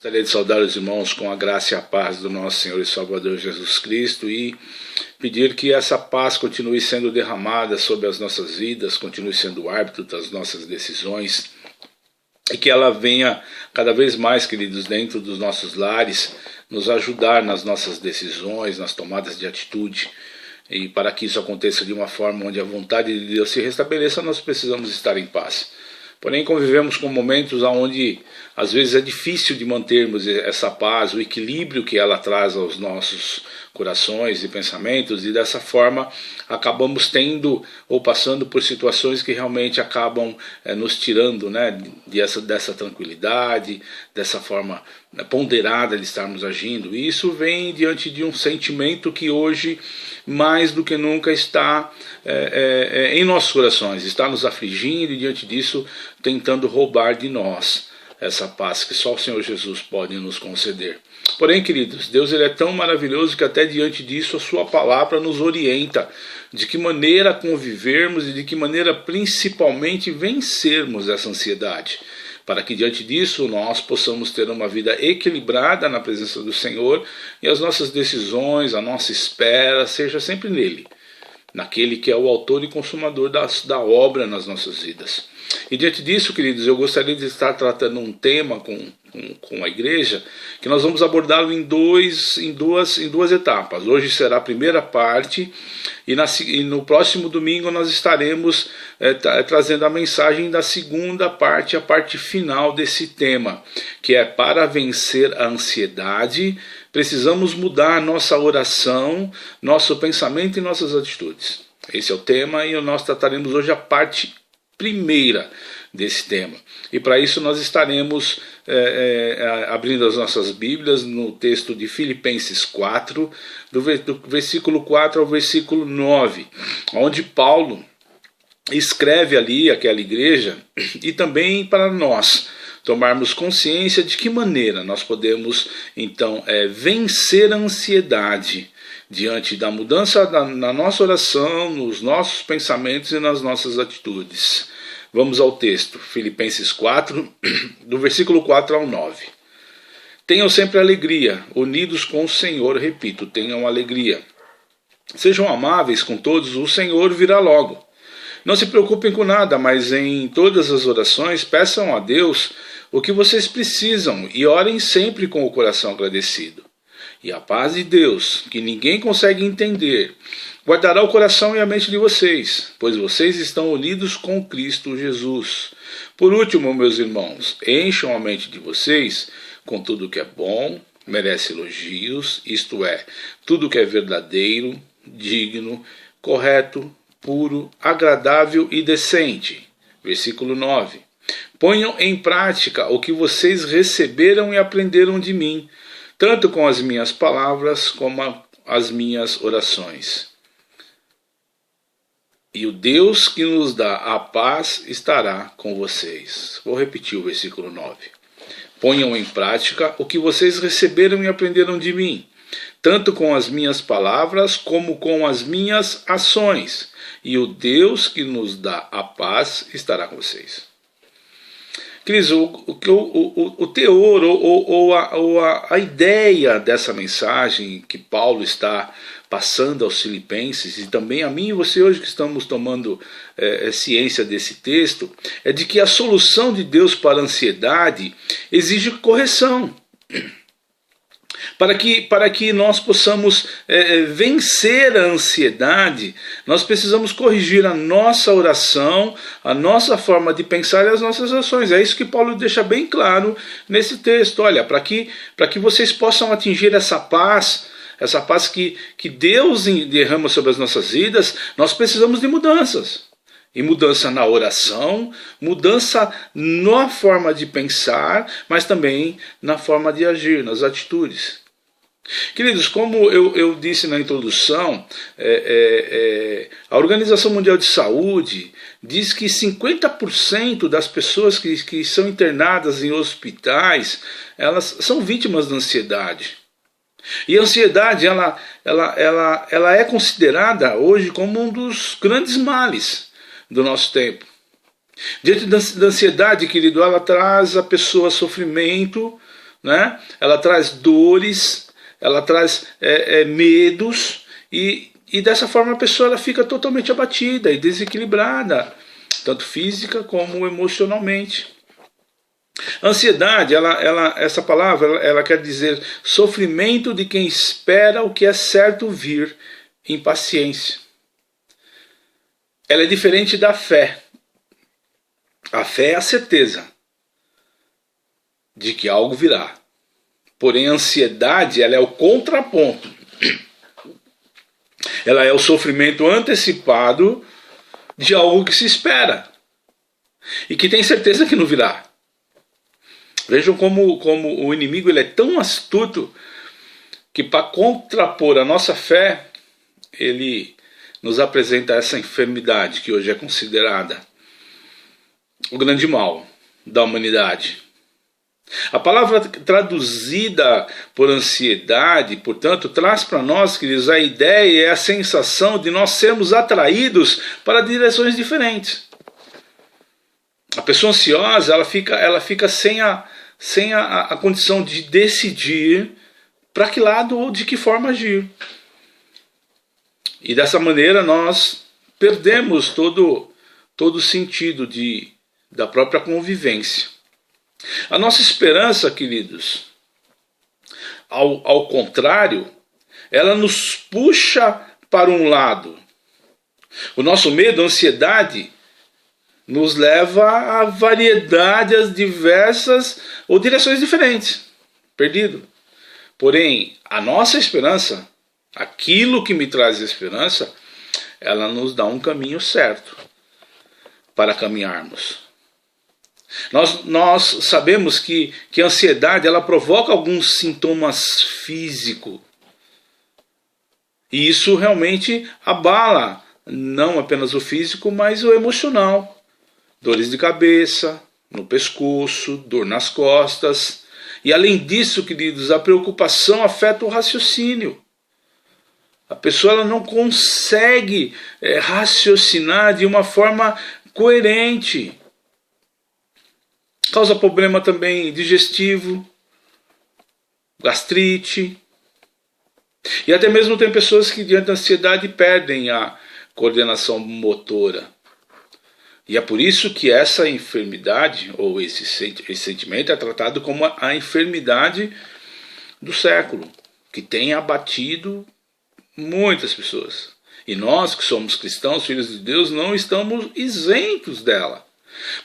Gostaria de saudar os irmãos com a graça e a paz do nosso Senhor e Salvador Jesus Cristo e pedir que essa paz continue sendo derramada sobre as nossas vidas, continue sendo o árbitro das nossas decisões e que ela venha cada vez mais, queridos, dentro dos nossos lares, nos ajudar nas nossas decisões, nas tomadas de atitude. E para que isso aconteça de uma forma onde a vontade de Deus se restabeleça, nós precisamos estar em paz. Porém, convivemos com momentos onde às vezes é difícil de mantermos essa paz, o equilíbrio que ela traz aos nossos corações e pensamentos, e dessa forma acabamos tendo ou passando por situações que realmente acabam nos tirando, né, dessa tranquilidade, dessa forma ponderada de estarmos agindo. E isso vem diante de um sentimento que hoje, mais do que nunca, está em nossos corações, está nos afligindo e diante disso tentando roubar de nós essa paz que só o Senhor Jesus pode nos conceder. Porém, queridos, Deus ele é tão maravilhoso que até diante disso a sua palavra nos orienta de que maneira convivermos e de que maneira principalmente vencermos essa ansiedade, para que diante disso nós possamos ter uma vida equilibrada na presença do Senhor e as nossas decisões, a nossa espera seja sempre nele, naquele que é o autor e consumador da obra nas nossas vidas. E diante disso, queridos, eu gostaria de estar tratando um tema com a igreja, que nós vamos abordá-lo em duas etapas. Hoje será a primeira parte, e no próximo domingo nós estaremos trazendo a mensagem da segunda parte, a parte final desse tema, que é: para vencer a ansiedade, precisamos mudar nossa oração, nosso pensamento e nossas atitudes. Esse é o tema, e nós trataremos hoje a parte primeira desse tema. E para isso nós estaremos abrindo as nossas Bíblias no texto de Filipenses 4, do versículo 4 ao versículo 9, onde Paulo escreve ali aquela igreja e também para nós tomarmos consciência de que maneira nós podemos então vencer a ansiedade diante da mudança na nossa oração, nos nossos pensamentos e nas nossas atitudes. Vamos ao texto, Filipenses 4, do versículo 4 ao 9. Tenham sempre alegria, unidos com o Senhor, repito, tenham alegria. Sejam amáveis com todos, o Senhor virá logo. Não se preocupem com nada, mas em todas as orações peçam a Deus o que vocês precisam e orem sempre com o coração agradecido. E a paz de Deus, que ninguém consegue entender, guardará o coração e a mente de vocês, pois vocês estão unidos com Cristo Jesus. Por último, meus irmãos, encham a mente de vocês com tudo que é bom, merece elogios, isto é, tudo que é verdadeiro, digno, correto, puro, agradável e decente. Versículo 9. Ponham em prática o que vocês receberam e aprenderam de mim, tanto com as minhas palavras como as minhas orações. E o Deus que nos dá a paz estará com vocês. Vou repetir o versículo 9. Ponham em prática o que vocês receberam e aprenderam de mim, tanto com as minhas palavras como com as minhas ações. E o Deus que nos dá a paz estará com vocês. Queridos, o teor ou a ideia dessa mensagem que Paulo está passando aos filipenses, e também a mim e você hoje que estamos tomando ciência desse texto, é de que a solução de Deus para a ansiedade exige correção. Para que nós possamos vencer a ansiedade, nós precisamos corrigir a nossa oração, a nossa forma de pensar e as nossas ações. É isso que Paulo deixa bem claro nesse texto. Olha, para que vocês possam atingir essa paz que Deus derrama sobre as nossas vidas, nós precisamos de mudanças. E mudança na oração, mudança na forma de pensar, mas também na forma de agir, nas atitudes. Queridos, como eu disse na introdução, a Organização Mundial de Saúde diz que 50% das pessoas que são internadas em hospitais, elas são vítimas da ansiedade. E a ansiedade ela é considerada hoje como um dos grandes males do nosso tempo. Diante da ansiedade, querido, ela traz à pessoa sofrimento, né? Ela traz dores, ela traz medos, e dessa forma a pessoa ela fica totalmente abatida e desequilibrada, tanto física como emocionalmente. Ansiedade, essa palavra, ela quer dizer sofrimento de quem espera o que é certo vir, impaciência. Ela é diferente da fé. A fé é a certeza de que algo virá. Porém, a ansiedade, ela é o contraponto. Ela é o sofrimento antecipado de algo que se espera e que tem certeza que não virá. Vejam como o inimigo ele é tão astuto que, para contrapor a nossa fé, ele nos apresenta essa enfermidade que hoje é considerada o grande mal da humanidade. A palavra traduzida por ansiedade, portanto, traz para nós, queridos, a ideia e a sensação de nós sermos atraídos para direções diferentes. A pessoa ansiosa, ela fica sem a condição de decidir para que lado ou de que forma agir. E dessa maneira nós perdemos todo o sentido da própria convivência. A nossa esperança, queridos, ao contrário, ela nos puxa para um lado. O nosso medo, a ansiedade, nos leva a variedade, as diversas ou direções diferentes. Perdido. Porém, a nossa esperança, aquilo que me traz esperança, ela nos dá um caminho certo para caminharmos. Nós sabemos que a ansiedade ela provoca alguns sintomas físicos. E isso realmente abala não apenas o físico, mas o emocional. Dores de cabeça, no pescoço, dor nas costas. E além disso, queridos, a preocupação afeta o raciocínio. A pessoa ela não consegue raciocinar de uma forma coerente. Causa problema também digestivo, gastrite. E até mesmo tem pessoas que diante da ansiedade perdem a coordenação motora. E é por isso que essa enfermidade, ou esse sentimento, é tratado como a enfermidade do século, que tem abatido muitas pessoas. E nós que somos cristãos, filhos de Deus, não estamos isentos dela.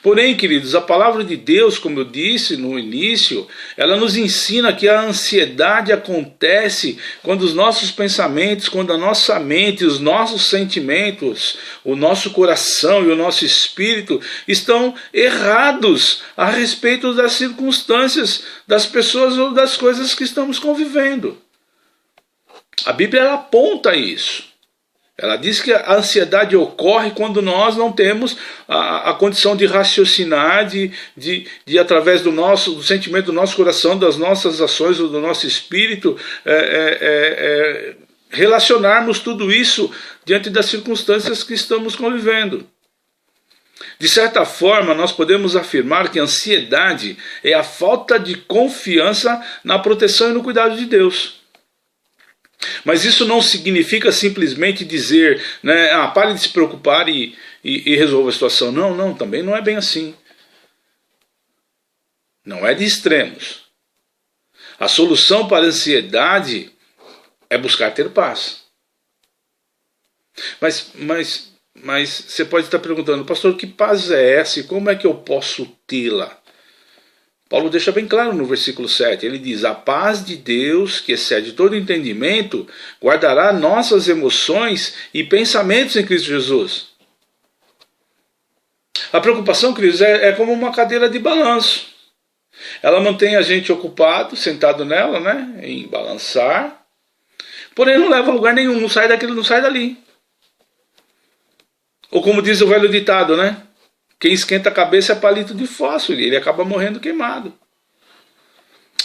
Porém, queridos, a palavra de Deus, como eu disse no início, ela nos ensina que a ansiedade acontece quando os nossos pensamentos, quando a nossa mente, os nossos sentimentos, o nosso coração e o nosso espírito estão errados a respeito das circunstâncias, das pessoas ou das coisas que estamos convivendo. A Bíblia ela aponta isso. Ela diz que a ansiedade ocorre quando nós não temos a condição de raciocinar, de através do sentimento do nosso coração, das nossas ações ou do nosso espírito, relacionarmos tudo isso diante das circunstâncias que estamos convivendo. De certa forma, nós podemos afirmar que a ansiedade é a falta de confiança na proteção e no cuidado de Deus. Mas isso não significa simplesmente dizer, né, pare de se preocupar e resolva a situação. Não, também não é bem assim. Não é de extremos. A solução para a ansiedade é buscar ter paz. Mas você pode estar perguntando, pastor, que paz é essa e como é que eu posso tê-la? Paulo deixa bem claro no versículo 7, ele diz, a paz de Deus, que excede todo entendimento, guardará nossas emoções e pensamentos em Cristo Jesus. A preocupação, queridos, é como uma cadeira de balanço. Ela mantém a gente ocupado, sentado nela, né, em balançar, porém não leva a lugar nenhum, não sai daquilo, não sai dali. Ou como diz o velho ditado, né? Quem esquenta a cabeça é palito de fósforo, ele acaba morrendo queimado.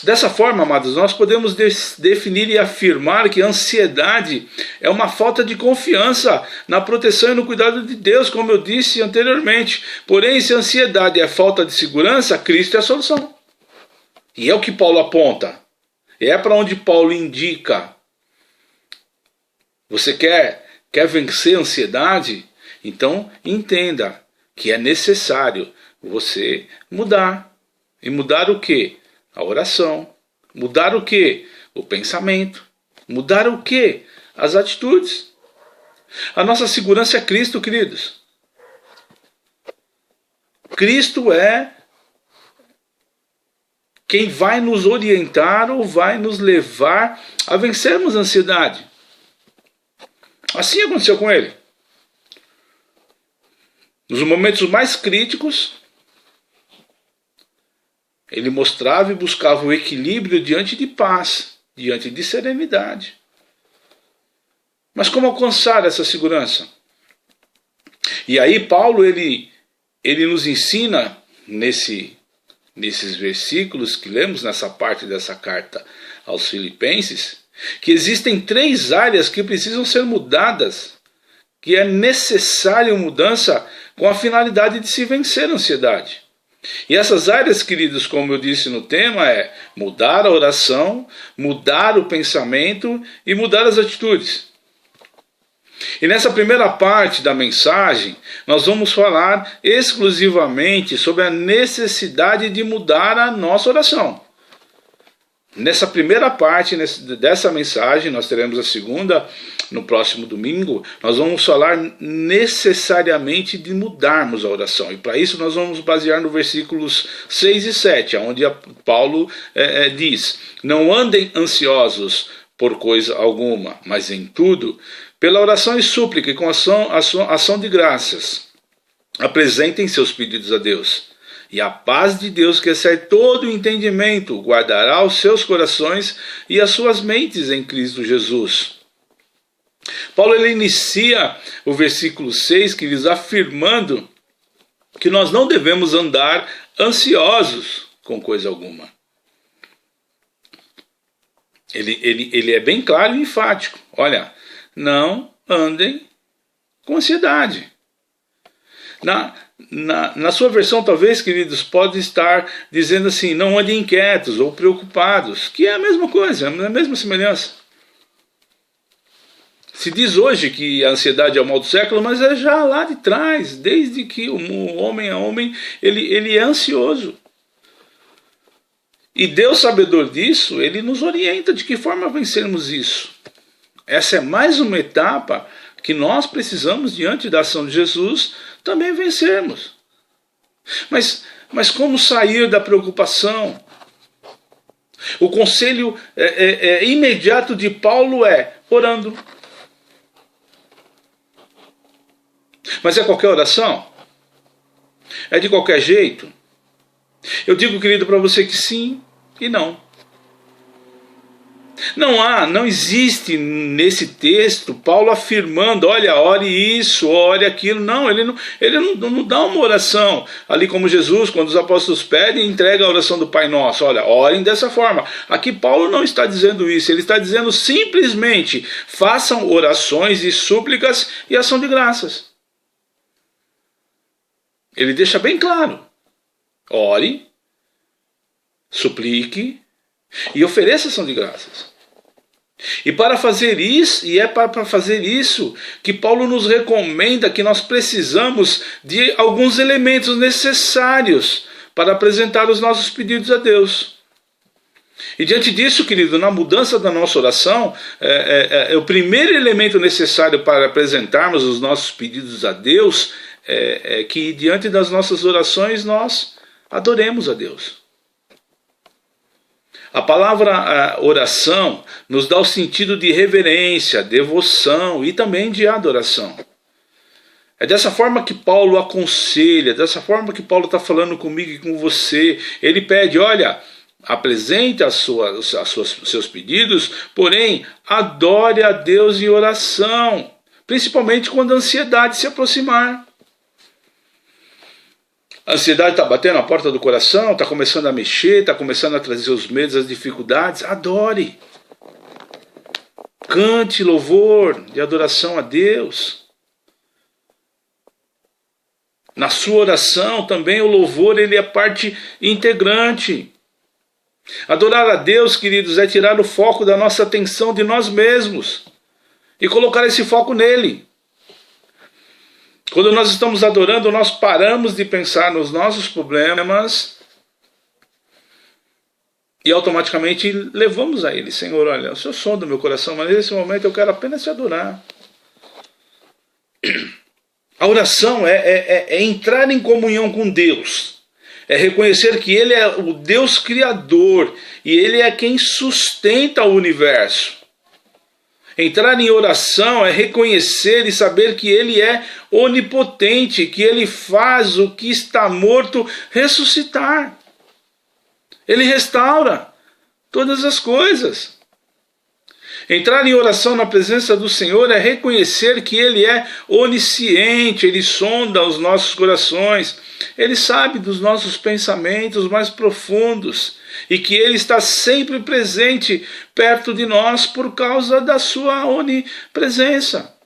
Dessa forma, amados, nós podemos definir e afirmar que a ansiedade é uma falta de confiança na proteção e no cuidado de Deus, como eu disse anteriormente. Porém, se a ansiedade é falta de segurança, Cristo é a solução. E é o que Paulo aponta. É para onde Paulo indica. Você quer vencer a ansiedade? Então entenda que é necessário você mudar. E mudar o quê? A oração. Mudar o quê? O pensamento. Mudar o quê? As atitudes. A nossa segurança é Cristo, queridos. Cristo é quem vai nos orientar ou vai nos levar a vencermos a ansiedade. Assim aconteceu com ele. Nos momentos mais críticos, ele mostrava e buscava o equilíbrio diante de paz, diante de serenidade. Mas como alcançar essa segurança? E aí Paulo ele nos ensina nesses versículos que lemos nessa parte dessa carta aos Filipenses, que existem 3 áreas que precisam ser mudadas, que é necessário mudança com a finalidade de se vencer a ansiedade. E essas áreas, queridos, como eu disse no tema, é mudar a oração, mudar o pensamento e mudar as atitudes. E nessa primeira parte da mensagem, nós vamos falar exclusivamente sobre a necessidade de mudar a nossa oração. Nessa primeira parte dessa mensagem, nós teremos a segunda no próximo domingo, nós vamos falar necessariamente de mudarmos a oração. E para isso nós vamos basear no versículos 6 e 7, onde Paulo diz: não andem ansiosos por coisa alguma, mas em tudo, pela oração e súplica e com ação de graças, apresentem seus pedidos a Deus. E a paz de Deus, que excede todo o entendimento, guardará os seus corações e as suas mentes em Cristo Jesus. Paulo ele inicia o versículo 6, que diz, afirmando que nós não devemos andar ansiosos com coisa alguma. Ele é bem claro e enfático. Olha, não andem com ansiedade. Na sua versão, talvez, queridos, pode estar dizendo assim, não andem inquietos ou preocupados, que é a mesma coisa, é a mesma semelhança. Se diz hoje que a ansiedade é o mal do século, mas é já lá de trás, desde que o homem é homem, ele é ansioso. E Deus, sabedor disso, ele nos orienta de que forma vencermos isso. Essa é mais uma etapa que nós precisamos, diante da ação de Jesus, também vencermos. Mas como sair da preocupação? O conselho imediato de Paulo é orando. Mas é qualquer oração? É de qualquer jeito? Eu digo, querido, para você que sim e não. Não existe nesse texto Paulo afirmando, olha, ore isso, ore aquilo. Não, ele não dá uma oração ali como Jesus, quando os apóstolos pedem, entrega a oração do Pai Nosso. Olha, orem dessa forma. Aqui Paulo não está dizendo isso, ele está dizendo simplesmente, façam orações e súplicas e ação de graças. Ele deixa bem claro, ore, suplique e ofereça ação de graças. E para fazer isso, para fazer isso que Paulo nos recomenda que nós precisamos de alguns elementos necessários para apresentar os nossos pedidos a Deus. E diante disso, querido, na mudança da nossa oração, o primeiro elemento necessário para apresentarmos os nossos pedidos a Deus é que diante das nossas orações nós adoremos a Deus. A palavra oração nos dá o sentido de reverência, devoção e também de adoração. É dessa forma que Paulo aconselha, dessa forma que Paulo está falando comigo e com você. Ele pede, olha, apresente seus pedidos, porém adore a Deus em oração, principalmente quando a ansiedade se aproximar. A ansiedade está batendo a porta do coração, está começando a mexer, está começando a trazer os medos, as dificuldades. Adore. Cante louvor de adoração a Deus. Na sua oração também o louvor ele é parte integrante. Adorar a Deus, queridos, é tirar o foco da nossa atenção de nós mesmos e colocar esse foco nele. Quando nós estamos adorando, nós paramos de pensar nos nossos problemas e automaticamente levamos a Ele. Senhor, olha, o Senhor sonda o meu coração, mas nesse momento eu quero apenas te adorar. A oração é entrar em comunhão com Deus. É reconhecer que Ele é o Deus Criador e Ele é quem sustenta o universo. Entrar em oração é reconhecer e saber que Ele é onipotente, que Ele faz o que está morto ressuscitar. Ele restaura todas as coisas. Entrar em oração na presença do Senhor é reconhecer que Ele é onisciente, Ele sonda os nossos corações, Ele sabe dos nossos pensamentos mais profundos e que Ele está sempre presente perto de nós por causa da sua onipresença.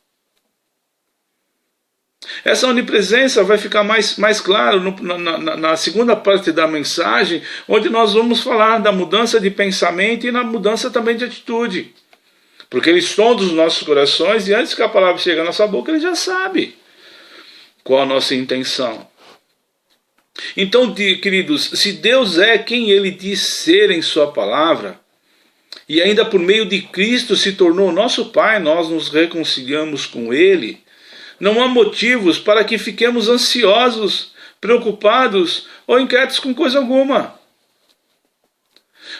Essa onipresença vai ficar mais claro na segunda parte da mensagem, onde nós vamos falar da mudança de pensamento e na mudança também de atitude. Porque Ele sonda os nossos corações e antes que a palavra chegue à nossa boca, Ele já sabe qual a nossa intenção. Então, queridos, se Deus é quem Ele diz ser em sua palavra, e ainda por meio de Cristo se tornou nosso Pai, nós nos reconciliamos com Ele, não há motivos para que fiquemos ansiosos, preocupados ou inquietos com coisa alguma.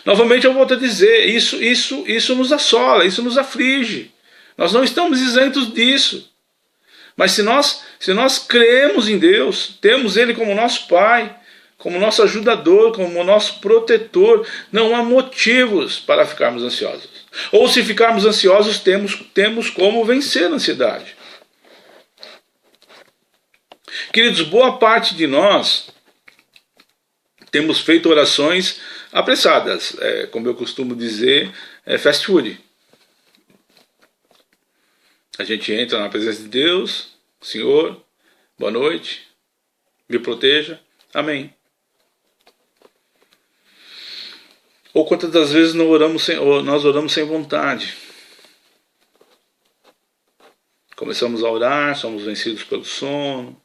Novamente eu volto a dizer, isso nos assola, isso nos aflige. Nós não estamos isentos disso. Mas se nós cremos em Deus, temos Ele como nosso Pai, como nosso ajudador, como nosso protetor, não há motivos para ficarmos ansiosos. Ou se ficarmos ansiosos, temos como vencer a ansiedade. Queridos, boa parte de nós temos feito orações apressadas, como eu costumo dizer, fast food. A gente entra na presença de Deus, Senhor, boa noite, me proteja, amém. Ou quantas das vezes nós oramos sem vontade. Começamos a orar, somos vencidos pelo sono,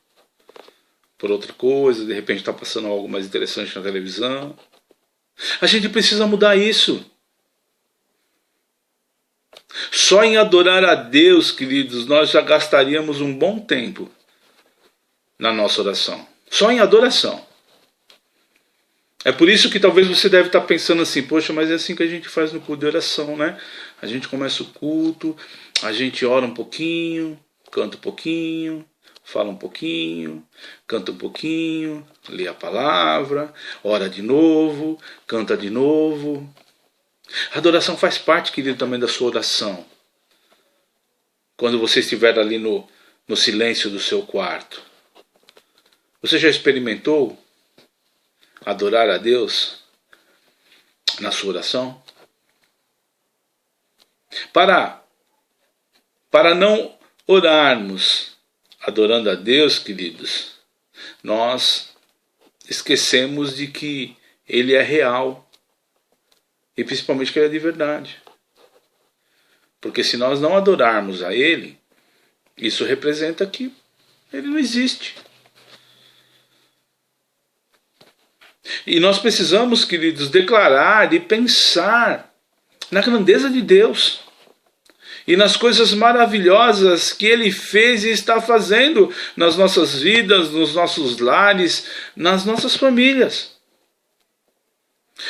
por outra coisa, de repente está passando algo mais interessante na televisão. A gente precisa mudar isso. Só em adorar a Deus, queridos, nós já gastaríamos um bom tempo na nossa oração. Só em adoração. É por isso que talvez você deve estar pensando assim, poxa, mas é assim que a gente faz no culto de oração, né? A gente começa o culto, a gente ora um pouquinho, canta um pouquinho, fala um pouquinho, canta um pouquinho, lê a palavra, ora de novo, canta de novo. A adoração faz parte, querido, também da sua oração. Quando você estiver ali no silêncio do seu quarto. Você já experimentou adorar a Deus na sua oração? Para não orarmos adorando a Deus, queridos, nós esquecemos de que Ele é real. E principalmente que Ele é de verdade. Porque se nós não adorarmos a Ele, isso representa que Ele não existe. E nós precisamos, queridos, declarar e pensar na grandeza de Deus. E nas coisas maravilhosas que Ele fez e está fazendo nas nossas vidas, nos nossos lares, nas nossas famílias.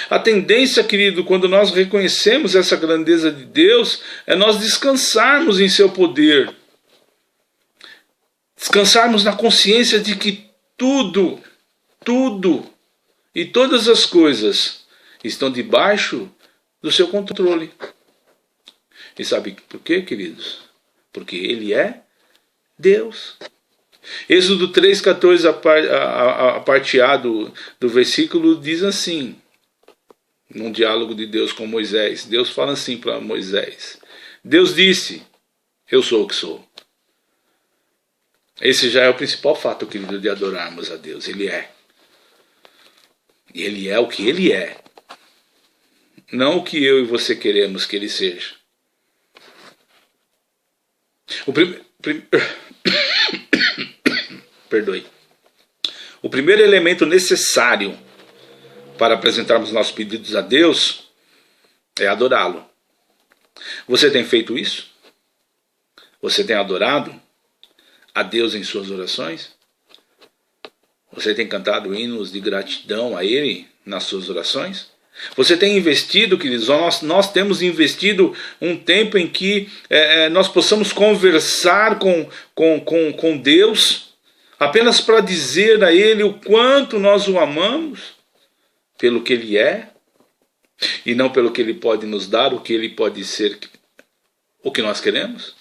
A tendência, querido, quando nós reconhecemos essa grandeza de Deus, é nós descansarmos em seu poder. Descansarmos na consciência de que tudo e todas as coisas estão debaixo do seu controle. E sabe por quê, queridos? Porque Ele é Deus. Êxodo 3,14, a parte A do versículo diz assim, num diálogo de Deus com Moisés. Deus fala assim para Moisés. Deus disse, eu sou o que sou. Esse já é o principal fato, querido, de adorarmos a Deus. Ele é. E Ele é o que Ele é. não o que eu e você queremos que ele seja. Perdoe. O primeiro elemento necessário para apresentarmos nossos pedidos a Deus é adorá-lo. Você tem feito isso? Você tem adorado a Deus em suas orações? Você tem cantado hinos de gratidão a Ele nas suas orações? Você tem investido, queridos, nós temos investido um tempo em que nós possamos conversar com Deus, apenas para dizer a Ele o quanto nós o amamos, pelo que Ele é, e não pelo que Ele pode nos dar, o que Ele pode ser, o que nós queremos.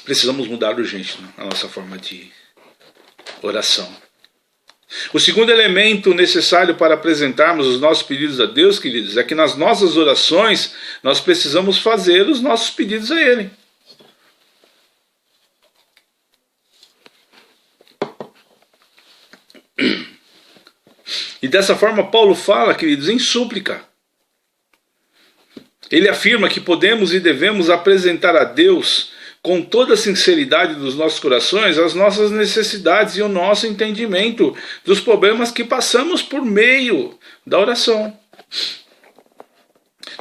Precisamos mudar urgente a nossa forma de oração. O segundo elemento necessário para apresentarmos os nossos pedidos a Deus, queridos, é que nas nossas orações nós precisamos fazer os nossos pedidos a Ele. E dessa forma Paulo fala, queridos, em súplica. Ele afirma que podemos e devemos apresentar a Deus com toda a sinceridade dos nossos corações as nossas necessidades e o nosso entendimento dos problemas que passamos por meio da oração.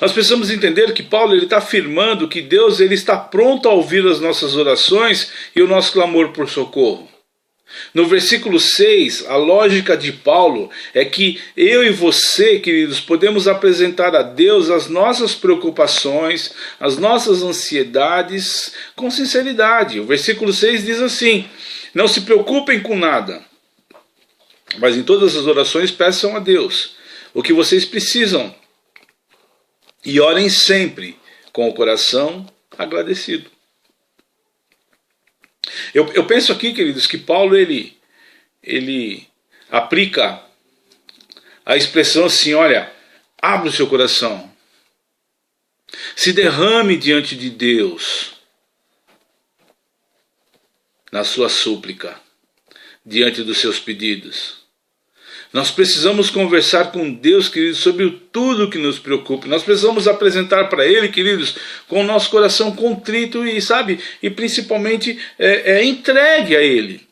Nós precisamos entender que Paulo está afirmando que Deus ele está pronto a ouvir as nossas orações e o nosso clamor por socorro. No versículo 6, a lógica de Paulo é que eu e você, queridos, podemos apresentar a Deus as nossas preocupações, as nossas ansiedades com sinceridade. O versículo 6 diz assim: não se preocupem com nada, mas em todas as orações peçam a Deus o que vocês precisam e orem sempre com o coração agradecido. Eu penso aqui, queridos, que Paulo ele aplica a expressão assim: olha, abra o seu coração, se derrame diante de Deus na sua súplica, diante dos seus pedidos. Nós precisamos conversar com Deus, queridos, sobre tudo que nos preocupa. Nós precisamos apresentar para Ele, queridos, com o nosso coração contrito e principalmente entregue a Ele.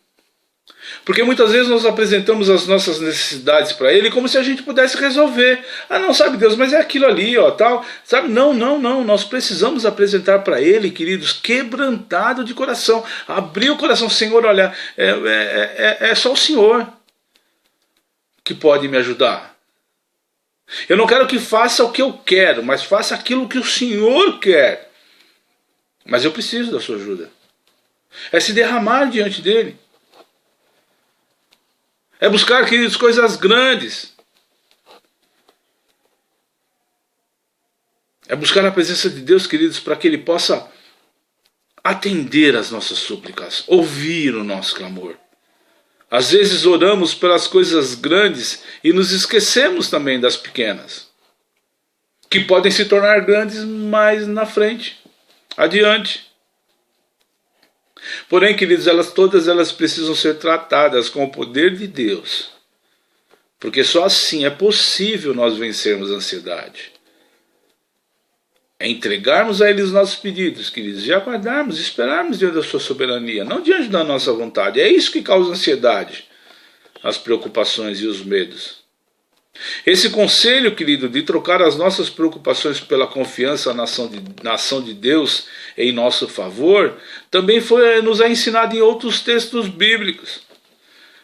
Porque muitas vezes nós apresentamos as nossas necessidades para Ele como se a gente pudesse resolver. Ah, não, sabe Deus, mas é aquilo ali, ó, tal. Sabe? Não. Nós precisamos apresentar para Ele, queridos, quebrantado de coração. Abrir o coração. Senhor, olha, é só o Senhor que pode me ajudar. Eu não quero que faça o que eu quero, mas faça aquilo que o Senhor quer. Mas eu preciso da sua ajuda. É se derramar diante dele. É buscar, queridos, coisas grandes. É buscar a presença de Deus, queridos, para que Ele possa atender às nossas súplicas, ouvir o nosso clamor. Às vezes oramos pelas coisas grandes e nos esquecemos também das pequenas, que podem se tornar grandes mais na frente, adiante. Porém, queridos, todas elas precisam ser tratadas com o poder de Deus, porque só assim é possível nós vencermos a ansiedade. É entregarmos a Ele os nossos pedidos, queridos, e aguardarmos, esperarmos diante da sua soberania, não diante da nossa vontade. É isso que causa ansiedade, as preocupações e os medos. Esse conselho, querido, de trocar as nossas preocupações pela confiança na ação de Deus em nosso favor, também nos é ensinado em outros textos bíblicos.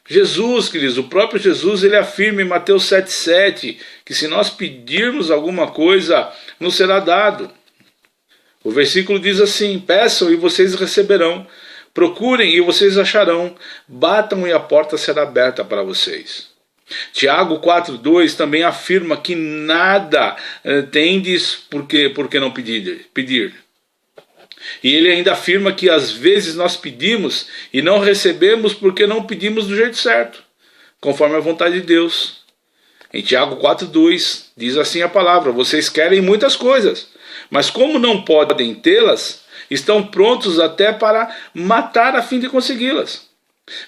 Jesus, queridos, o próprio Jesus, ele afirma em Mateus 7,7 que se nós pedirmos alguma coisa, nos será dado. O versículo diz assim: peçam e vocês receberão, procurem e vocês acharão, batam e a porta será aberta para vocês. Tiago 4,2 também afirma que nada tendes porque não pedir. E ele ainda afirma que às vezes nós pedimos e não recebemos porque não pedimos do jeito certo, conforme a vontade de Deus. Em Tiago 4,2 diz assim a palavra: vocês querem muitas coisas, mas como não podem tê-las, estão prontos até para matar a fim de consegui-las.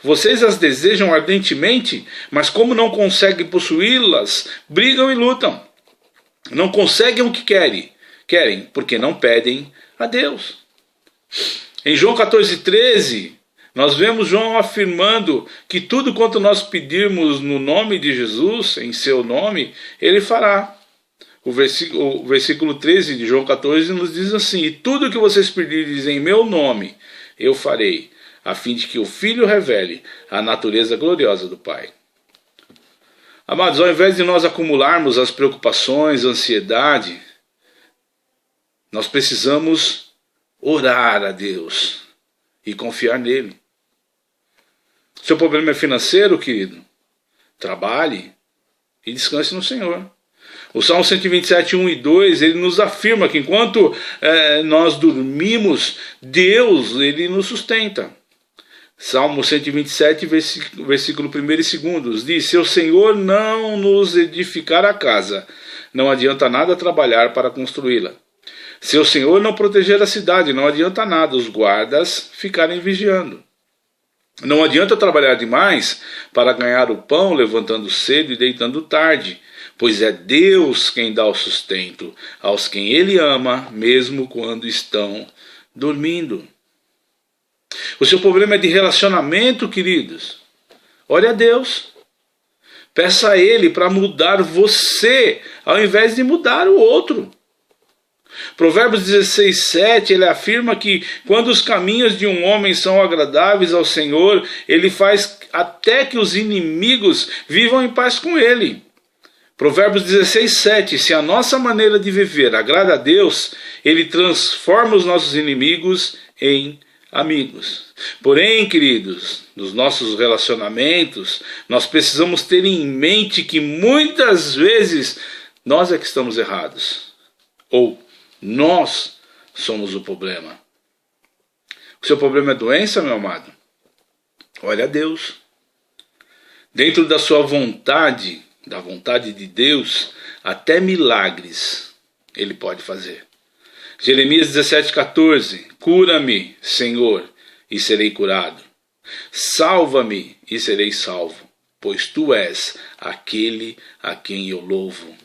Vocês as desejam ardentemente, mas como não conseguem possuí-las, brigam e lutam. Não conseguem o que querem, porque não pedem a Deus. Em João 14,13, nós vemos João afirmando que tudo quanto nós pedirmos no nome de Jesus, em seu nome, ele fará. O versículo 13 de João 14 nos diz assim: e tudo que vocês pedirem em meu nome, eu farei, a fim de que o Filho revele a natureza gloriosa do Pai. Amados, ao invés de nós acumularmos as preocupações, a ansiedade, nós precisamos orar a Deus e confiar nele. Seu problema é financeiro, querido? Trabalhe e descanse no Senhor. O Salmo 127, 1 e 2, ele nos afirma que enquanto nós dormimos, Deus ele nos sustenta. Salmo 127, versículo 1 e 2, diz: se o Senhor não nos edificar a casa, não adianta nada trabalhar para construí-la. Se o Senhor não proteger a cidade, não adianta nada os guardas ficarem vigiando. Não adianta trabalhar demais para ganhar o pão, levantando cedo e deitando tarde, pois é Deus quem dá o sustento aos quem Ele ama, mesmo quando estão dormindo. O seu problema é de relacionamento, queridos? Ore a Deus. Peça a Ele para mudar você, ao invés de mudar o outro. Provérbios 16:7, ele afirma que quando os caminhos de um homem são agradáveis ao Senhor, ele faz até que os inimigos vivam em paz com ele. Provérbios 16:7, se a nossa maneira de viver agrada a Deus, ele transforma os nossos inimigos em amigos. Porém, queridos, nos nossos relacionamentos, nós precisamos ter em mente que muitas vezes nós é que estamos errados. Ou nós somos o problema. O seu problema é doença, meu amado? Olha a Deus. Dentro da sua vontade, da vontade de Deus, até milagres Ele pode fazer. Jeremias 17,14, cura-me, Senhor, e serei curado. Salva-me e serei salvo, pois Tu és aquele a quem eu louvo.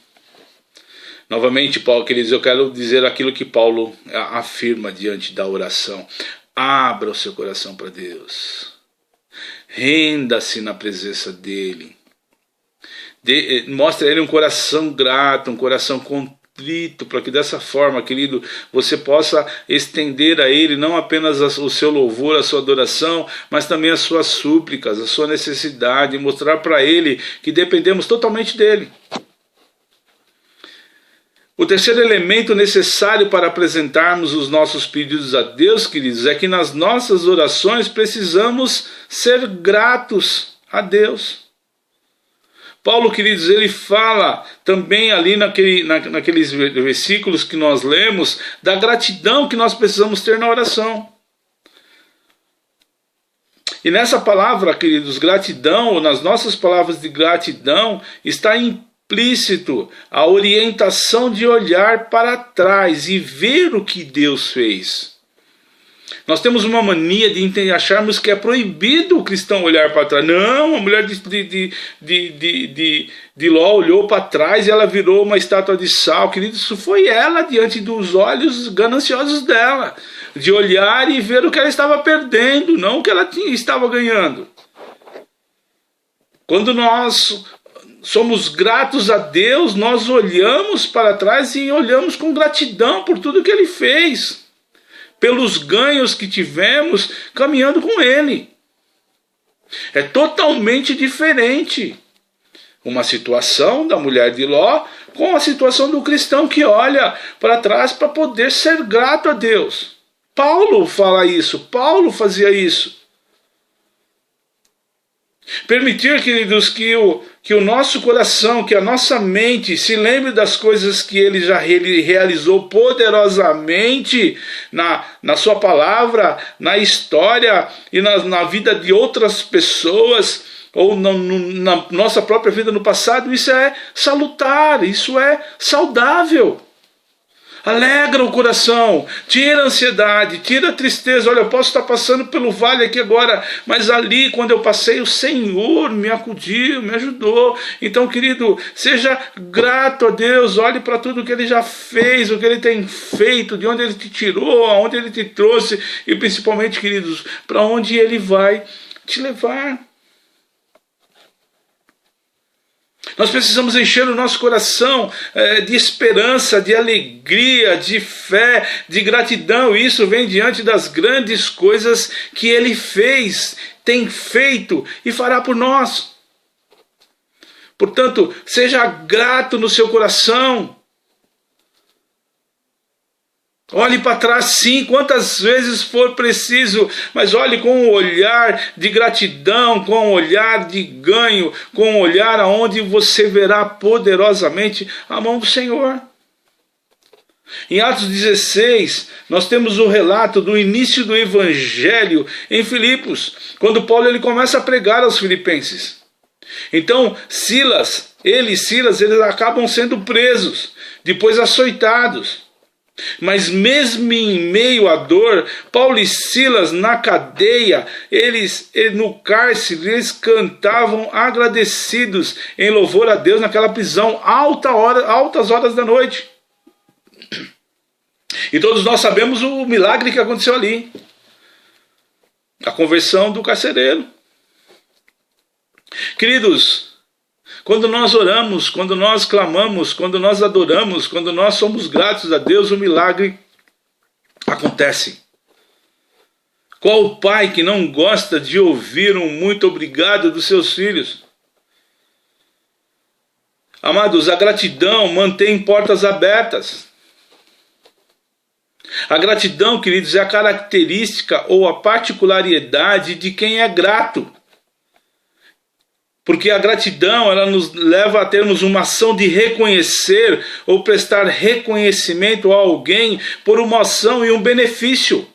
Novamente, Paulo, queridos, eu quero dizer aquilo que Paulo afirma diante da oração. Abra o seu coração para Deus. Renda-se na presença dEle. Mostre a Ele um coração grato, um coração contrito, para que dessa forma, querido, você possa estender a Ele não apenas o seu louvor, a sua adoração, mas também as suas súplicas, a sua necessidade, mostrar para Ele que dependemos totalmente dEle. O terceiro elemento necessário para apresentarmos os nossos pedidos a Deus, queridos, é que nas nossas orações precisamos ser gratos a Deus. Paulo, queridos, ele fala também ali naqueles versículos que nós lemos, da gratidão que nós precisamos ter na oração. E nessa palavra, queridos, gratidão, ou nas nossas palavras de gratidão, está implícito a orientação de olhar para trás e ver o que Deus fez. Nós temos uma mania de acharmos que é proibido o cristão olhar para trás. Não, a mulher de Ló olhou para trás e ela virou uma estátua de sal. Querido, isso foi ela diante dos olhos gananciosos dela, de olhar e ver o que ela estava perdendo, não o que ela estava ganhando. Quando nós somos gratos a Deus, nós olhamos para trás e olhamos com gratidão por tudo que Ele fez, pelos ganhos que tivemos caminhando com Ele. É totalmente diferente uma situação da mulher de Ló com a situação do cristão que olha para trás para poder ser grato a Deus. Paulo fala isso, Paulo fazia isso. Permitir, queridos, que o nosso coração, que a nossa mente se lembre das coisas que Ele já realizou poderosamente na sua palavra, na história e na vida de outras pessoas, ou na nossa própria vida no passado, isso é salutar, isso é saudável. Alegra o coração, tira a ansiedade, tira a tristeza. Olha, eu posso estar passando pelo vale aqui agora, mas ali quando eu passei, o Senhor me acudiu, me ajudou. Então, querido, seja grato a Deus, olhe para tudo que Ele já fez, o que Ele tem feito, de onde Ele te tirou, aonde Ele te trouxe e principalmente, queridos, para onde Ele vai te levar. Nós precisamos encher o nosso coração de esperança, de alegria, de fé, de gratidão. Isso vem diante das grandes coisas que Ele fez, tem feito e fará por nós. Portanto, seja grato no seu coração. Olhe para trás, sim, quantas vezes for preciso, mas olhe com um olhar de gratidão, com um olhar de ganho, com um olhar aonde você verá poderosamente a mão do Senhor. Em Atos 16, nós temos o relato do início do Evangelho em Filipos, quando Paulo ele começa a pregar aos filipenses. Então, Silas, eles acabam sendo presos, depois açoitados. Mas mesmo em meio à dor, Paulo e Silas na cadeia, eles no cárcere, eles cantavam agradecidos em louvor a Deus naquela prisão, altas horas da noite. E todos nós sabemos o milagre que aconteceu ali. A conversão do carcereiro. Queridos, quando nós oramos, quando nós clamamos, quando nós adoramos, quando nós somos gratos a Deus, o milagre acontece. Qual o pai que não gosta de ouvir um muito obrigado dos seus filhos? Amados, a gratidão mantém portas abertas. A gratidão, queridos, é a característica ou a particularidade de quem é grato. Porque a gratidão, ela nos leva a termos uma ação de reconhecer ou prestar reconhecimento a alguém por uma ação e um benefício.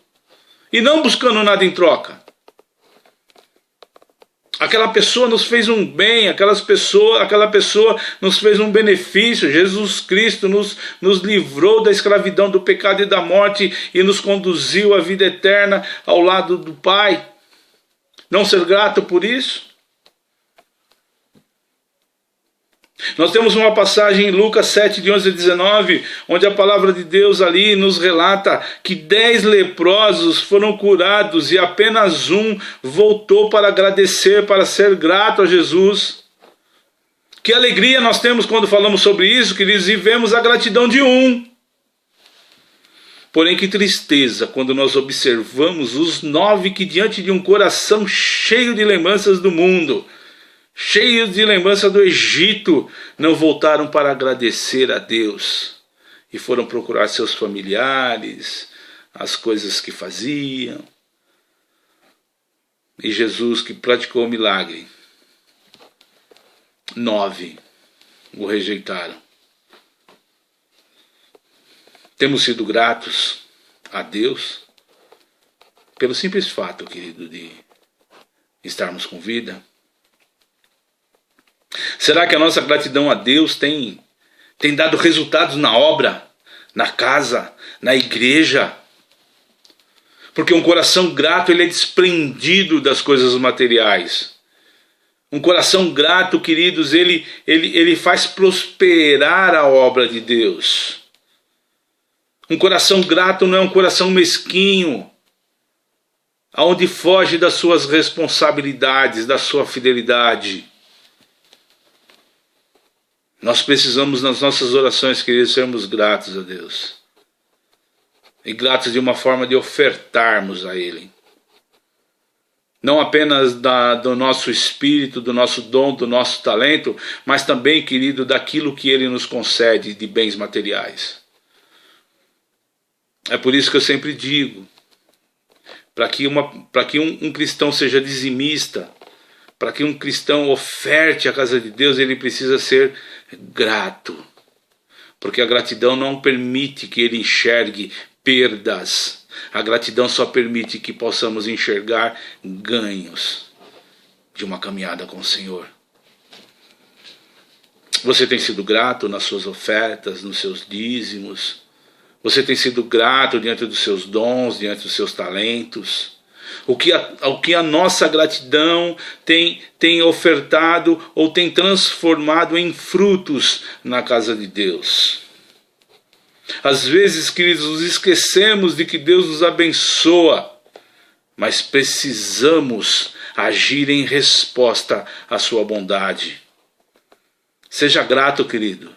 E não buscando nada em troca. Aquela pessoa nos fez um bem, aquela pessoa nos fez um benefício. Jesus Cristo nos livrou da escravidão, do pecado e da morte e nos conduziu à vida eterna ao lado do Pai. Não ser grato por isso? Nós temos uma passagem em Lucas 7, de 11 a 19, onde a palavra de Deus ali nos relata que 10 leprosos foram curados e apenas um voltou para agradecer, para ser grato a Jesus. Que alegria nós temos quando falamos sobre isso, queridos, e vemos a gratidão de um. Porém, que tristeza quando nós observamos os 9 que diante de um coração cheio de lembranças do mundo, cheios de lembrança do Egito, não voltaram para agradecer a Deus e foram procurar seus familiares, as coisas que faziam. E Jesus, que praticou o milagre, 9 o rejeitaram. Temos sido gratos a Deus pelo simples fato, querido, de estarmos com vida. Será que a nossa gratidão a Deus tem dado resultados na obra, na casa, na igreja? Porque um coração grato, ele é desprendido das coisas materiais. Um coração grato, queridos, ele faz prosperar a obra de Deus. Um coração grato não é um coração mesquinho, aonde foge das suas responsabilidades, da sua fidelidade. Nós precisamos, nas nossas orações, queridos, sermos gratos a Deus. E gratos de uma forma de ofertarmos a Ele. Não apenas do nosso espírito, do nosso dom, do nosso talento, mas também, querido, daquilo que Ele nos concede de bens materiais. É por isso que eu sempre digo, para que um cristão seja dizimista, para que um cristão oferte a casa de Deus, ele precisa ser grato. Porque a gratidão não permite que ele enxergue perdas. A gratidão só permite que possamos enxergar ganhos de uma caminhada com o Senhor. Você tem sido grato nas suas ofertas, nos seus dízimos? Você tem sido grato diante dos seus dons, diante dos seus talentos? O que a nossa gratidão tem ofertado ou tem transformado em frutos na casa de Deus? Às vezes, queridos, nos esquecemos de que Deus nos abençoa, mas precisamos agir em resposta à sua bondade. Seja grato, querido,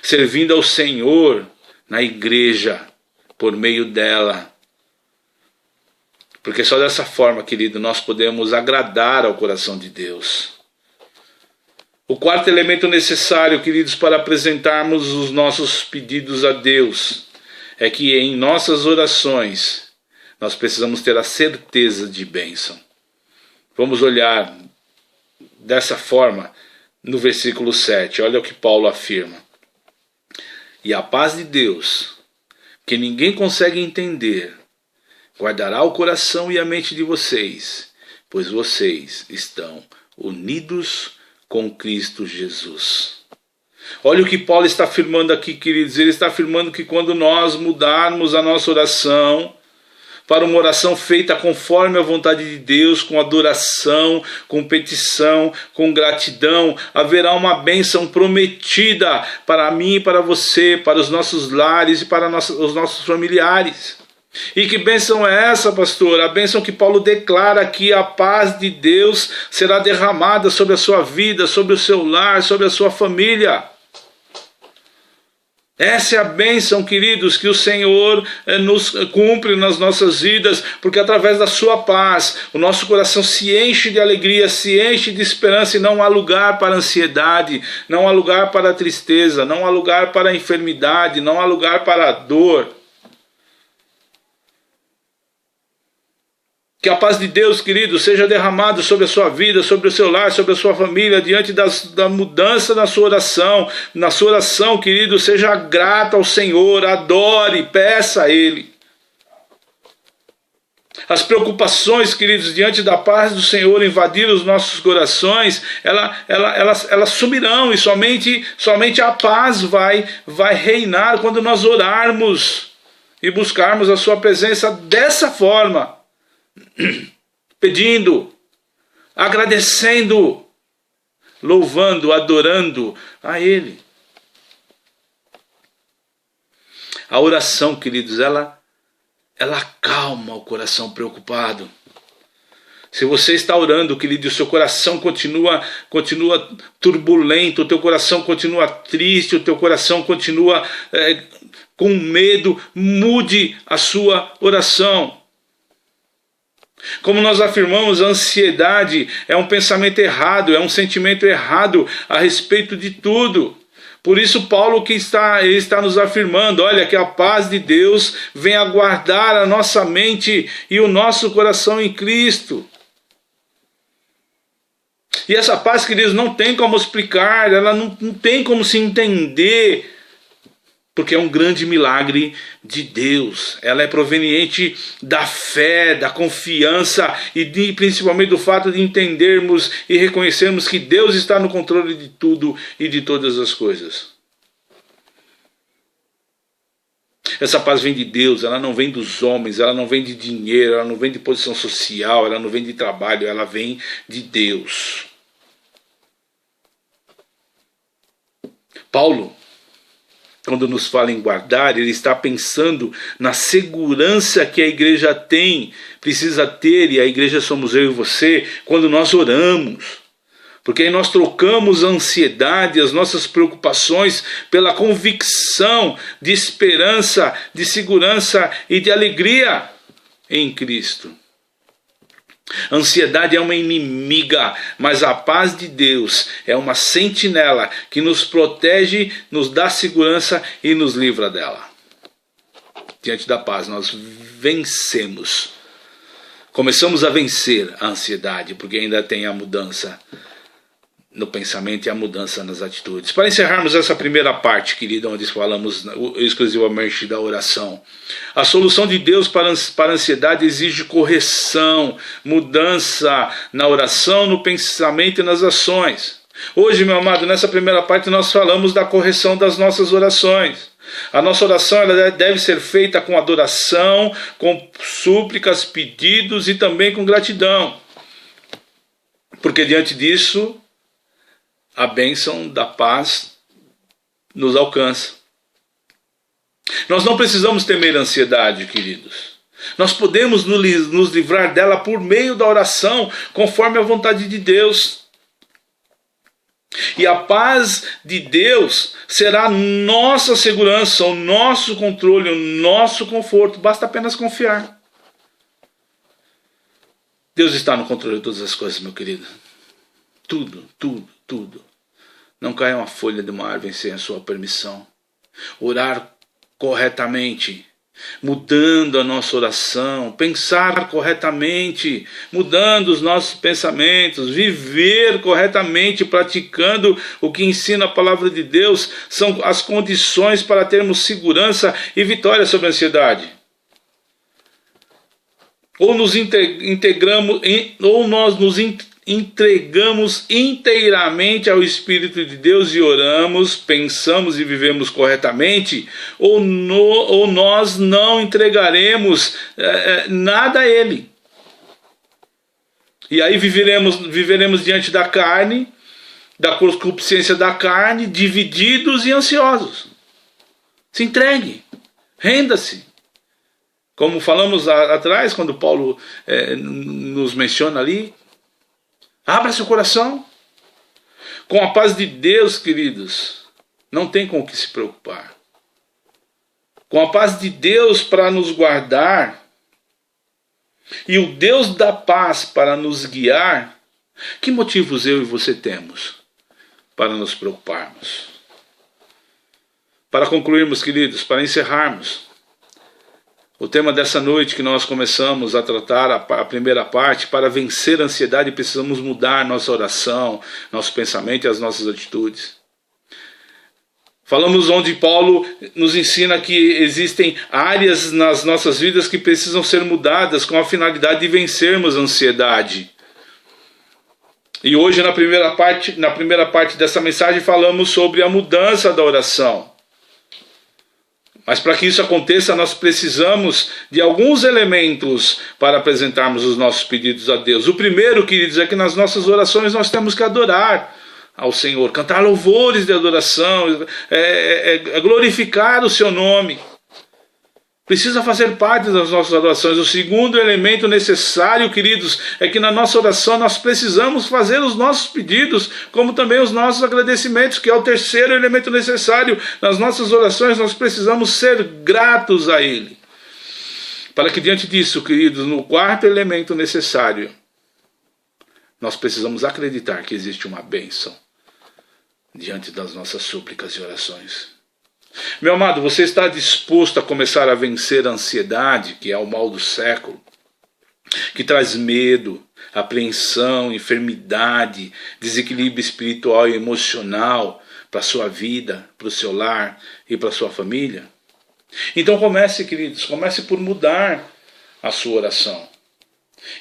servindo ao Senhor na igreja, por meio dela. Porque só dessa forma, querido, nós podemos agradar ao coração de Deus. O quarto elemento necessário, queridos, para apresentarmos os nossos pedidos a Deus, é que em nossas orações nós precisamos ter a certeza de bênção. Vamos olhar dessa forma no versículo 7. Olha o que Paulo afirma. E a paz de Deus, que ninguém consegue entender, guardará o coração e a mente de vocês, pois vocês estão unidos com Cristo Jesus. Olha o que Paulo está afirmando aqui, queridos. Ele está afirmando que quando nós mudarmos a nossa oração para uma oração feita conforme a vontade de Deus, com adoração, com petição, com gratidão, haverá uma bênção prometida para mim e para você, para os nossos lares e para os nossos familiares. E que bênção é essa, pastor? A bênção que Paulo declara que a paz de Deus será derramada sobre a sua vida, sobre o seu lar, sobre a sua família. Essa é a bênção, queridos, que o Senhor nos cumpre nas nossas vidas, porque através da sua paz, o nosso coração se enche de alegria, se enche de esperança, e não há lugar para a ansiedade, não há lugar para a tristeza, não há lugar para a enfermidade, não há lugar para a dor. Que a paz de Deus, querido, seja derramada sobre a sua vida, sobre o seu lar, sobre a sua família, diante da mudança na sua oração. Na sua oração, querido, seja grato ao Senhor, adore, peça a Ele. As preocupações, queridos, diante da paz do Senhor invadir os nossos corações, elas sumirão, e somente a paz vai reinar quando nós orarmos e buscarmos a sua presença dessa forma. Pedindo, agradecendo, louvando, adorando a Ele. A oração, queridos, ela acalma o coração preocupado. Se você está orando, querido, e o seu coração continua turbulento, o teu coração continua triste, o teu coração continua com medo, mude a sua oração. Como nós afirmamos, a ansiedade é um pensamento errado, é um sentimento errado a respeito de tudo. Por isso Paulo está nos afirmando, olha, que a paz de Deus venha guardar a nossa mente e o nosso coração em Cristo. E essa paz, queridos, não tem como explicar, ela não tem como se entender, porque é um grande milagre de Deus. Ela é proveniente da fé, da confiança e principalmente do fato de entendermos e reconhecermos que Deus está no controle de tudo e de todas as coisas. Essa paz vem de Deus, ela não vem dos homens, ela não vem de dinheiro, ela não vem de posição social, ela não vem de trabalho, ela vem de Deus. Paulo, quando nos fala em guardar, ele está pensando na segurança que a igreja precisa ter, e a igreja somos eu e você, quando nós oramos. Porque aí nós trocamos a ansiedade, as nossas preocupações, pela convicção de esperança, de segurança e de alegria em Cristo. A ansiedade é uma inimiga, mas a paz de Deus é uma sentinela que nos protege, nos dá segurança e nos livra dela. Diante da paz nós vencemos. Começamos a vencer a ansiedade, porque ainda tem a mudança no pensamento e a mudança nas atitudes. Para encerrarmos essa primeira parte, querida, onde falamos exclusivamente da oração, a solução de Deus para a ansiedade exige correção, mudança na oração, no pensamento e nas ações. Hoje, meu amado, nessa primeira parte nós falamos da correção das nossas orações. A nossa oração ela deve ser feita com adoração, com súplicas, pedidos e também com gratidão. Porque diante disso, a bênção da paz nos alcança. Nós não precisamos temer a ansiedade, queridos. Nós podemos nos livrar dela por meio da oração, conforme a vontade de Deus. E a paz de Deus será nossa segurança, o nosso controle, o nosso conforto. Basta apenas confiar. Deus está no controle de todas as coisas, meu querido. Tudo, tudo, tudo. Não caia uma folha de uma árvore sem a sua permissão. Orar corretamente, mudando a nossa oração, pensar corretamente, mudando os nossos pensamentos, viver corretamente, praticando o que ensina a palavra de Deus, são as condições para termos segurança e vitória sobre a ansiedade. Ou nós nos entregamos inteiramente ao Espírito de Deus e oramos, pensamos e vivemos corretamente, ou nós não entregaremos nada a Ele. E aí viveremos diante da carne, da concupiscência da carne, divididos e ansiosos. Se entregue, renda-se. Como falamos atrás, quando Paulo nos menciona ali, abra seu coração. Com a paz de Deus, queridos, não tem com o que se preocupar. Com a paz de Deus para nos guardar, e o Deus da paz para nos guiar, que motivos eu e você temos para nos preocuparmos? Para concluirmos, queridos, para encerrarmos, o tema dessa noite que nós começamos a tratar, a primeira parte, para vencer a ansiedade precisamos mudar nossa oração, nosso pensamento e as nossas atitudes. Falamos onde Paulo nos ensina que existem áreas nas nossas vidas que precisam ser mudadas com a finalidade de vencermos a ansiedade. E hoje na primeira parte dessa mensagem falamos sobre a mudança da oração. Mas para que isso aconteça, nós precisamos de alguns elementos para apresentarmos os nossos pedidos a Deus. O primeiro, queridos, é que nas nossas orações nós temos que adorar ao Senhor, cantar louvores de adoração, glorificar o seu nome. Precisa fazer parte das nossas orações. O segundo elemento necessário, queridos, é que na nossa oração nós precisamos fazer os nossos pedidos, como também os nossos agradecimentos, que é o terceiro elemento necessário. Nas nossas orações nós precisamos ser gratos a Ele. Para que diante disso, queridos, no quarto elemento necessário, nós precisamos acreditar que existe uma bênção diante das nossas súplicas e orações. Meu amado, você está disposto a começar a vencer a ansiedade, que é o mal do século, que traz medo, apreensão, enfermidade, desequilíbrio espiritual e emocional para a sua vida, para o seu lar e para a sua família? Então comece, queridos, comece por mudar a sua oração.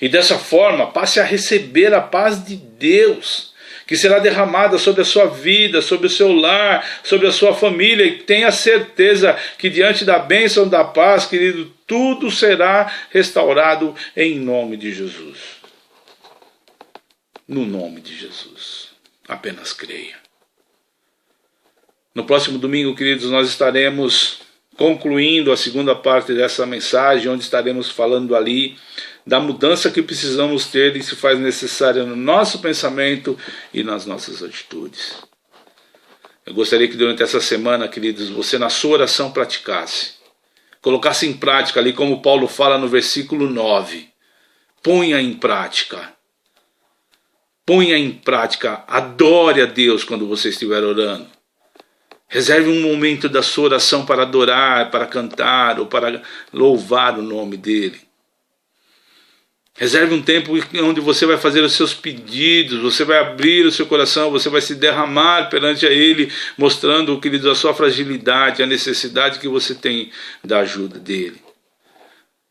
E dessa forma, passe a receber a paz de Deus, que será derramada sobre a sua vida, sobre o seu lar, sobre a sua família. E tenha certeza que diante da bênção da paz, querido, tudo será restaurado em nome de Jesus. No nome de Jesus. Apenas creia. No próximo domingo, queridos, nós estaremos concluindo a segunda parte dessa mensagem, onde estaremos falando ali da mudança que precisamos ter e se faz necessária no nosso pensamento e nas nossas atitudes. Eu gostaria que durante essa semana, queridos, você na sua oração praticasse, colocasse em prática ali como Paulo fala no versículo 9. Ponha em prática. Ponha em prática, adore a Deus quando você estiver orando. Reserve um momento da sua oração para adorar, para cantar ou para louvar o nome dEle. Reserve um tempo onde você vai fazer os seus pedidos, você vai abrir o seu coração, você vai se derramar perante a Ele, mostrando, queridos, a sua fragilidade, a necessidade que você tem da ajuda dEle.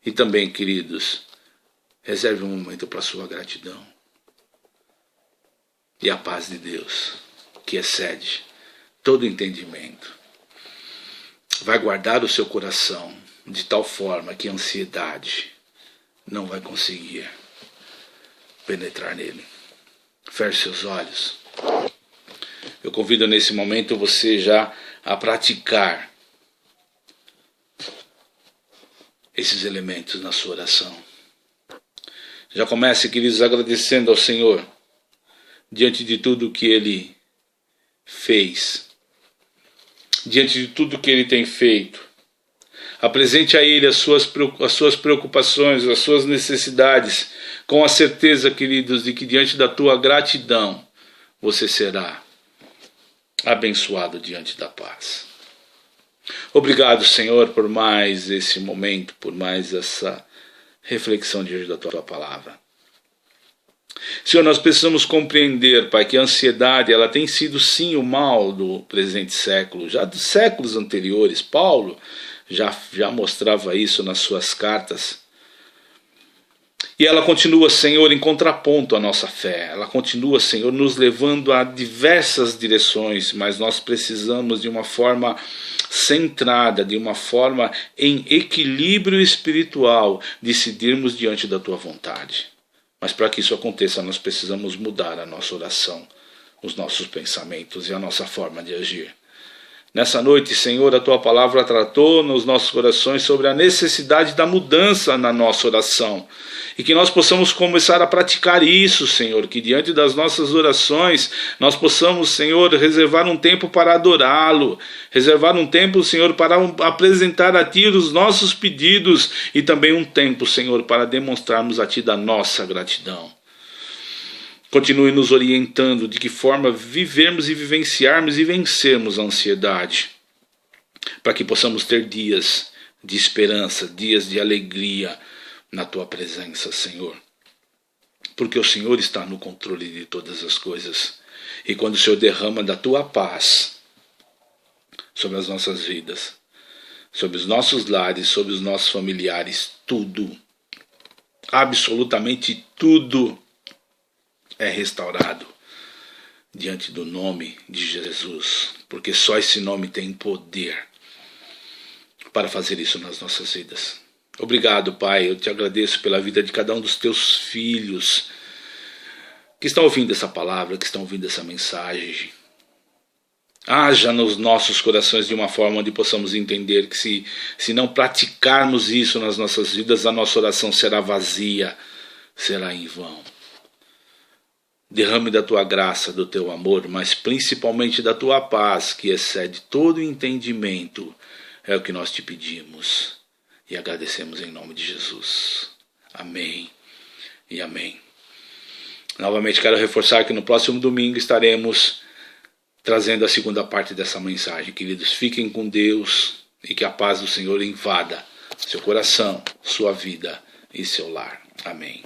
E também, queridos, reserve um momento para a sua gratidão. E a paz de Deus, que excede todo entendimento, vai guardar o seu coração de tal forma que a ansiedade não vai conseguir penetrar nele. Feche seus olhos. Eu convido nesse momento você já a praticar esses elementos na sua oração. Já comece, queridos, agradecendo ao Senhor diante de tudo que Ele fez, diante de tudo que Ele tem feito. Apresente a Ele as suas preocupações, as suas necessidades, com a certeza, queridos, de que diante da tua gratidão você será abençoado diante da paz. Obrigado, Senhor, por mais esse momento, por mais essa reflexão diante da tua palavra. Senhor, nós precisamos compreender, Pai, que a ansiedade ela tem sido sim o mal do presente século, já dos séculos anteriores. Paulo já mostrava isso nas suas cartas. E ela continua, Senhor, em contraponto à nossa fé. Ela continua, Senhor, nos levando a diversas direções, mas nós precisamos de uma forma centrada, de uma forma em equilíbrio espiritual, decidirmos diante da Tua vontade. Mas para que isso aconteça, nós precisamos mudar a nossa oração, os nossos pensamentos e a nossa forma de agir. Nessa noite, Senhor, a Tua palavra tratou nos nossos corações sobre a necessidade da mudança na nossa oração. E que nós possamos começar a praticar isso, Senhor. Que diante das nossas orações, nós possamos, Senhor, reservar um tempo para adorá-lo. Reservar um tempo, Senhor, para apresentar a Ti os nossos pedidos. E também um tempo, Senhor, para demonstrarmos a Ti da nossa gratidão. Continue nos orientando de que forma vivermos e vivenciarmos e vencermos a ansiedade, para que possamos ter dias de esperança, dias de alegria na Tua presença, Senhor. Porque o Senhor está no controle de todas as coisas. E quando o Senhor derrama da Tua paz sobre as nossas vidas, sobre os nossos lares, sobre os nossos familiares, tudo, absolutamente tudo, é restaurado diante do nome de Jesus, porque só esse nome tem poder para fazer isso nas nossas vidas. Obrigado, Pai, eu te agradeço pela vida de cada um dos teus filhos que estão ouvindo essa palavra, que estão ouvindo essa mensagem. Haja nos nossos corações de uma forma onde possamos entender que se não praticarmos isso nas nossas vidas, a nossa oração será vazia, será em vão. Derrame da Tua graça, do Teu amor, mas principalmente da Tua paz, que excede todo entendimento, é o que nós te pedimos e agradecemos em nome de Jesus. Amém e amém. Novamente quero reforçar que no próximo domingo estaremos trazendo a segunda parte dessa mensagem. Queridos, fiquem com Deus e que a paz do Senhor invada seu coração, sua vida e seu lar. Amém.